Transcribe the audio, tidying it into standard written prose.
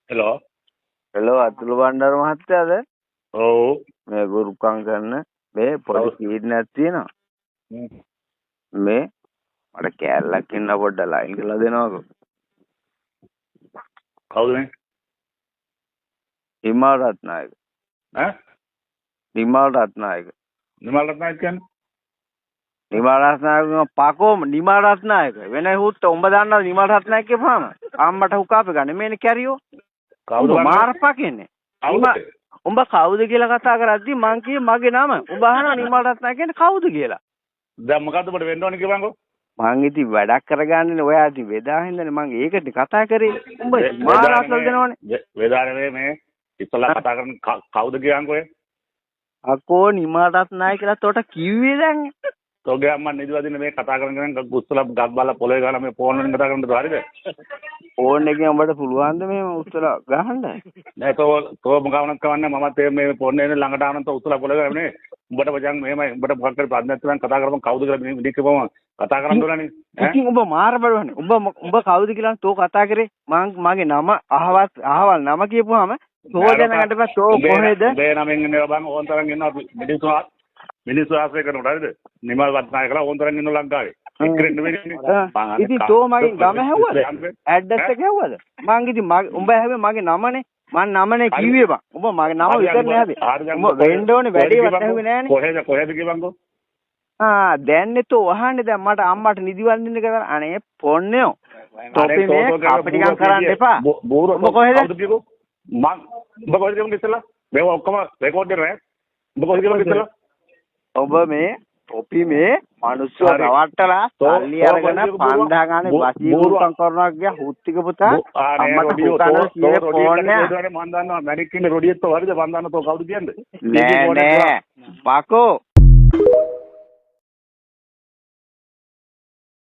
Hello hello Athula Bandara මහත්තයාද? ඔව් මේ ගුරුකම් කරන මේ පොඩි කීඩ්නැප් තියෙනවා. මේ මට කෑල්ලක් ඉන්න පොඩ්ඩක් ලයින් කරලා දෙනවකෝ. කවුද මේ? නිමල් රත්නායක. ඈ නිමල් රත්නායක. නිමල් රත්නායක කියන්නේ? නිමල් රත්නායක පාකෝ නිමල් රත්නායක. වෙන හුත් උඹ දන්නවද නිමල් රත්නායක කියපුවාම? අම්මට හුකාපේ ගන්න මේනේ කැරියෝ. කවුද මාරපා කියන්නේ? උඹ කවුද කියලා කතා කරද්දි මං කියේ මගේ නම. උඹ අහනවා නිමල් රත්නායක කියන්නේ කවුද කියලා. දැන් මොකද්ද ඔබට වෙන්න ඕනේ කියපන්කෝ. මං ඉතින් වැඩක් කරගන්නනේ ඔයා ඉතින් වෙදා හින්දානේ මං ඒකට කතා කරේ. උඹ මාර අසල් දෙනවනේ. වේදානේ මේ ඉස්සලා කතා කරන කවුද කියන්කෝ ඒ? අකෝ නිමල් රත්නායක කියලා තොට කිව්වේ දැන්. තෝගේ අම්මා නිදිවදින මේ කතා කරන උස්සලා ගස් බල්ලා පොළවේ ගහලා මේ ෆෝන් වලින් කතා කරන්නද හරිද? ෆෝන් එකෙන් උඹට පුළුවන්ද මේ උස්සලා ගහන්න? නෑ තෝ මොකවණක් කවන්නේ මමත් මේ ෆෝන් එකේ ළඟට ආනන්ත උස්සලා පොළවේ ගහන්නේ. උඹට වචන් මෙහෙමයි උඹට මොකක් කරේ ප්‍රශ්නයක් තියෙනවා කතා කරපන් කවුද කියලා මේ විදිහට කිව්වම කතා කරන්න ඕනනේ. ඉතින් උඹ මාර බලවන්නේ. උඹ කවුද කියලා තෝ කතා කරේ? මගේ නම අහවල් නම කියපුවාම තෝ දැනගන්න බෑ තෝ කොහෙද? මේ නමෙන් ඉන්නවා බං ඕන් තරම් ඉන්නවා මිනිස්සු ආශ්‍රය කරනකොට හරිද? නිමල් රත්නායකලා ඕන් තරම් ඉන්න ලංකාවේ. එක්කෙනෙක් නෙවෙයිනේ. ඉතින් තෝ මගේ ගම හැව්වද? ඇඩ්‍රස් එක හැව්වද? මං ඉතින් උඹ හැවේ මගේ නමනේ. මං නමනේ කිව්වේ බං. උඹ මගේ නම විතරනේ හැවේ. උඹ වෙන්න ඕනේ වැඩේවත් හැවේ නෑනේ. කොහෙද කියවන්කෝ? දැන් තෝ අහන්නේ දැන් මට අම්මට නිදිවන්දින්න කියලා. අනේ පොන්නේෝ. තොපි මේ අපිටිකම් කරන්න එපා. උඹ කොහෙද? මං උඹ කොහෙද කියන්නේ ඉස්සලා? මේව ඔක්කොම රෙකෝඩ් කරලා ඈ. උඹ කොහෙද කියන්නේ ඉස්සලා? ඔබ මේ තොපි මේ මිනිස්සු රවට්ටලා සල්ලි අරගෙන 5000 ගානේ වශීකරණ කරනවා කිය හුත්තික පුතා අම්මට පුතාන කියේ ෆෝන් එක මන් දන්නවා මැනික් ඉන්නේ රොඩියෙත් හරිද මන් දන්නවා තෝ කවුද කියන්නේ නෑ පකෝ